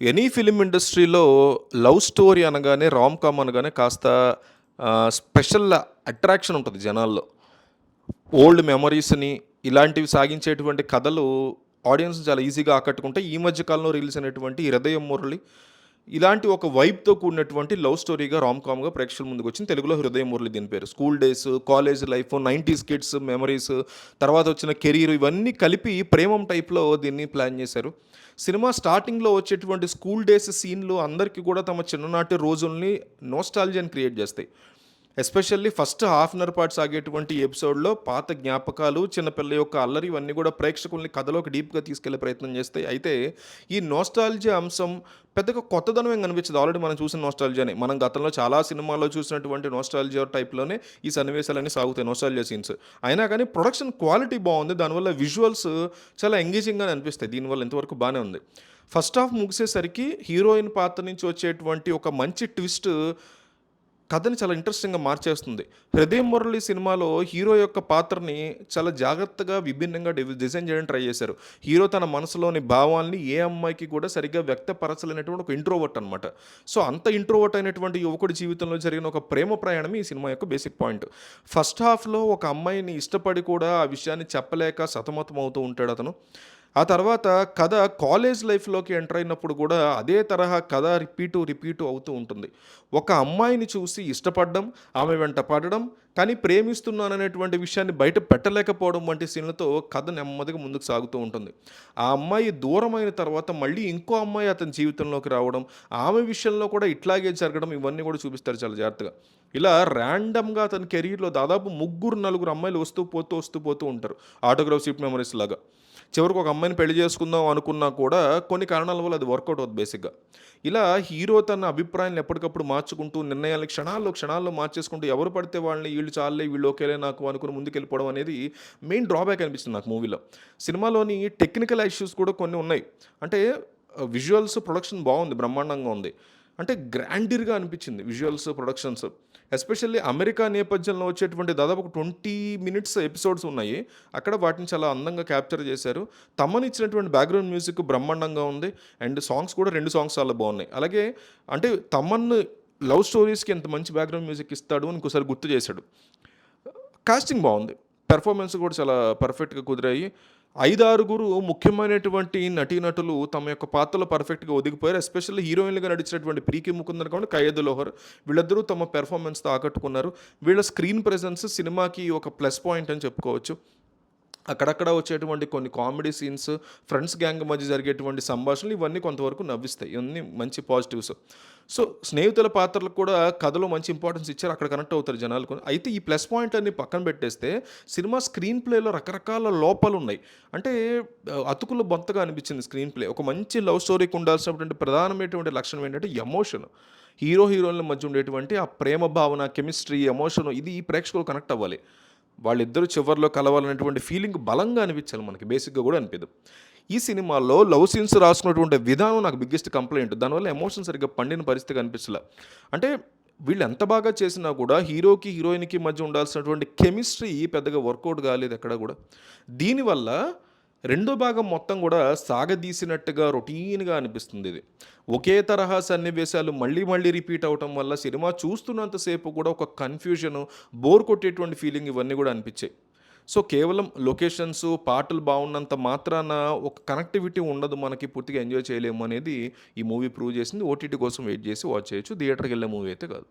Any film ఇండస్ట్రీలో love story అనగానే, rom com అనగానే కాస్త స్పెషల్ అట్రాక్షన్ ఉంటది జనాల్లో. ఓల్డ్ మెమోరీస్‌ని ఇలాంటివి సాగించేటువంటి కథలు ఆడియన్స్‌ని చాలా ఈజీగా ఆకట్టుకుంటాయి. ఈ మధ్య కాలంలో రిలీజ్ అయినటువంటి 'హృదయం మురళి' ఇలాంటి ఒక వైబ్‌తో కూడినటువంటి లవ్ స్టోరీగా, రామ్ కామ్‌గా ప్రేక్షకుల ముందుకొచ్చింది. తెలుగులో 'హృదయం మురళి' దీని పేరు. స్కూల్ డేస్, కాలేజ్ లైఫ్, 90స్ కిడ్స్ మెమరీస్, తర్వాత వచ్చిన కెరీర్ ఇవన్నీ కలిపి ప్రేమం టైప్‌లో దీన్ని ప్లాన్ చేశారు. సినిమా స్టార్టింగ్‌లో వచ్చేటువంటి స్కూల్ డేస్ సీన్‌లు అందరికీ కూడా తమ చిన్ననాటి రోజుల్ని నోస్టాల్జియాని క్రియేట్ చేస్తాయి. Especially first half an hour పాటు సాగేటువంటి ఎపిసోడ్‌లో పాత జ్ఞాపకాలు, చిన్నపిల్ల యొక్క అల్లరి ఇవన్నీ కూడా ప్రేక్షకుల్ని కథలోకి డీప్‌గా తీసుకెళ్లే ప్రయత్నం చేస్తాయి. అయితే ఈ నోస్టాల్జియా అంశం పెద్దగా కొత్తదనం ఏం కనిపించదు. ఆల్రెడీ మనం చూసిన నోస్టాల్జియానే. మనం గతంలో చాలా సినిమాల్లో చూసినటువంటి నోస్టాల్జియా టైప్‌లోనే ఈ సన్నివేశాలన్నీ సాగుతాయి, నోస్టాల్జియా సీన్స్. అయినా కానీ ప్రొడక్షన్ క్వాలిటీ బాగుంది. దానివల్ల విజువల్స్ చాలా ఎంగేజింగ్‌గానే అనిపిస్తాయి. దీనివల్ల ఇంతవరకు బానే ఉంది. ఫస్ట్ హాఫ్ ముగిసేసరికి హీరోయిన్ పాత్ర నుంచి వచ్చేటువంటి ఒక మంచి ట్విస్ట్ కథని చాలా ఇంట్రెస్టింగ్‌గా మార్చేస్తుంది. 'హృదయం మురళి' సినిమాలో హీరో యొక్క పాత్రని చాలా జాగ్రత్తగా, విభిన్నంగా డిజైన్ చేయడానికి ట్రై చేశారు. హీరో తన మనసులోని భావాల్ని ఏ అమ్మాయికి కూడా సరిగ్గా వ్యక్తపరచలేనటువంటి ఒక ఇంట్రోవర్ట్ అనమాట. సో, అంత ఇంట్రోవర్ట్ అయినటువంటి యువకుడి జీవితంలో జరిగిన ఒక ప్రేమ ప్రయాణమే ఈ సినిమా యొక్క బేసిక్ పాయింట్. ఫస్ట్ హాఫ్‌లో ఒక అమ్మాయిని ఇష్టపడి కూడా ఆ విషయాన్ని చెప్పలేక సతమతం అవుతూ ఉంటాడతను. ఆ తర్వాత కథ కాలేజ్ లైఫ్‌లోకి ఎంటర్ అయినప్పుడు కూడా అదే తరహా కథ రిపీటు అవుతూ ఉంటుంది. ఒక అమ్మాయిని చూసి ఇష్టపడడం, ఆమె వెంట పడడం, కానీ ప్రేమిస్తున్నాననేటువంటి విషయాన్ని బయట పెట్టలేకపోవడం వంటి సీన్‌లతో కథ నెమ్మదిగా ముందుకు సాగుతూ ఉంటుంది. ఆ అమ్మాయి దూరమైన తర్వాత మళ్ళీ ఇంకో అమ్మాయి అతని జీవితంలోకి రావడం, ఆమె విషయంలో కూడా ఇట్లాగే జరగడం ఇవన్నీ కూడా చూపిస్తారు చాలా జాగ్రత్తగా. ఇలా ర్యాండమ్‌గా అతని కెరీర్‌లో దాదాపు ముగ్గురు, నలుగురు అమ్మాయిలు వస్తూ పోతూ ఉంటారు. ఆటోగ్రాఫ్ స్వీట్ మెమరీస్ లాగా. చివరికి ఒక అమ్మాయిని పెళ్లి చేసుకుందాం అనుకున్నా కూడా కొన్ని కారణాల వల్ల అది వర్కౌట్ అవుద్ది బేసిక్‌గా. ఇలా హీరో తన అభిప్రాయాలను ఎప్పటికప్పుడు మార్చుకుంటూ, నిర్ణయాలను క్షణాల్లో మార్చేసుకుంటూ ఎవరు పడితే వాళ్ళని ఈళ్ళు చాలులే, వీళ్ళు ఓకేలే నాకు అనుకుని ముందుకెళ్ళిపోవడం అనేది మెయిన్ డ్రాబ్యాక్ అనిపిస్తుంది నాకు మూవీలో. సినిమాలోని టెక్నికల్ ఇష్యూస్ కూడా కొన్ని ఉన్నాయి. అంటే విజువల్స్, ప్రొడక్షన్ బాగుంది, బ్రహ్మాండంగా ఉంది. అంటే గ్రాండియర్‌గా అనిపించింది విజువల్స్, ప్రొడక్షన్స్. ఎస్పెషల్లీ అమెరికా నేపథ్యంలో వచ్చేటువంటి దాదాపు ఒక 20 మినిట్స్ ఎపిసోడ్స్ ఉన్నాయి. అక్కడ వాటిని చాలా అందంగా క్యాప్చర్ చేశారు. తమన్ ఇచ్చినటువంటి బ్యాక్‌గ్రౌండ్ మ్యూజిక్ బ్రహ్మాండంగా ఉంది. అండ్ సాంగ్స్ కూడా 2 సాంగ్స్ చాలా బాగున్నాయి. అలాగే అంటే తమన్ లవ్ స్టోరీస్‌కి ఎంత మంచి బ్యాక్‌గ్రౌండ్ మ్యూజిక్ ఇస్తాడు అని ఇంకోసారి గుర్తు చేశాడు. కాస్టింగ్ బాగుంది. పెర్ఫార్మెన్స్ కూడా చాలా పర్ఫెక్ట్‌గా కుదిరాయి. 5, 6 ముఖ్యమైనటువంటి నటీనటులు తమ యొక్క పాత్రలో పర్ఫెక్ట్‌గా ఒదిగిపోయారు. ఎస్పెషల్లీ హీరోయిన్‌లుగా నడిచినటువంటి 'ప్రీతి ముకుందన్' కాకుండా 'కయ్యద్ లోహర్' వీళ్ళిద్దరూ తమ పెర్ఫార్మెన్స్‌తో ఆకట్టుకున్నారు. వీళ్ళ స్క్రీన్ ప్రెజెన్స్ సినిమాకి ఒక ప్లస్ పాయింట్ అని చెప్పుకోవచ్చు. అక్కడక్కడ వచ్చేటువంటి కొన్ని కామెడీ సీన్స్, ఫ్రెండ్స్ గ్యాంగ్ మధ్య జరిగేటువంటి సంభాషణలు ఇవన్నీ కొంతవరకు నవ్విస్తాయి. ఇవన్నీ మంచి పాజిటివ్స్. సో, స్నేహితుల పాత్రలకు కూడా కథలో మంచి ఇంపార్టెన్స్ ఇచ్చారు. అక్కడ కనెక్ట్ అవుతారు జనాలు కొన్ని. అయితే ఈ ప్లస్ పాయింట్ అన్ని పక్కన పెట్టేస్తే సినిమా స్క్రీన్ ప్లేలో రకరకాల లోపాలున్నాయి. అంటే అతుకుల బొంతగా అనిపించింది స్క్రీన్ ప్లే. ఒక మంచి లవ్ స్టోరీకి ఉండాల్సినటువంటి ప్రధానమైనటువంటి లక్షణం ఏంటంటే ఎమోషన్. హీరో, హీరోయిన్ల మధ్య ఉండేటువంటి ఆ ప్రేమ భావన, కెమిస్ట్రీ, ఎమోషన్ ఇది ఈ ప్రేక్షకులు కనెక్ట్ అవ్వాలి. వాళ్ళిద్దరూ చివర్లో కలవాలనేటువంటి ఫీలింగ్ బలంగా అనిపించాలి మనకి. బేసిక్‌గా కూడా అనిపియదు. ఈ సినిమాలో లవ్ సీన్స్ రాసుకున్నటువంటి విధానం నాకు బిగ్గెస్ట్ కంప్లెయింట్. దానివల్ల ఎమోషన్ సరిగ్గా పండిన పరిస్థితి కనిపించలా. అంటే వీళ్ళు ఎంత బాగా చేసినా కూడా హీరోకి, హీరోయిన్‌కి మధ్య ఉండాల్సినటువంటి కెమిస్ట్రీ పెద్దగా వర్కౌట్ కాలేదు ఎక్కడ కూడా. దీనివల్ల రెండో భాగం మొత్తం కూడా సాగదీసినట్టుగా రొటీన్‌గా అనిపిస్తుందిది. ఒకే తరహా సన్నివేశాలు మళ్ళీ మళ్ళీ రిపీట్ అవ్వటం వల్ల సినిమా చూస్తున్నంత సేపు కూడా ఒక కన్‌ఫ్యూజను, బోర్ కొట్టేటువంటి ఫీలింగ్ ఇవన్నీ కూడా అనిపిచ్చాయి. సో, కేవలం లొకేషన్స్, పాటలు బావున్నంత మాత్రాన ఒక కనెక్టివిటీ ఉండదు, మనకి పూర్తిగా ఎంజాయ్ చేయలేము అనేది ఈ మూవీ ప్రూవ్ చేసింది. ఓటీటీ కోసం వెయిట్ చేసి వాచ్ చేయొచ్చు. థియేటర్‌కెళ్ళే మూవీ అయితే కాదు.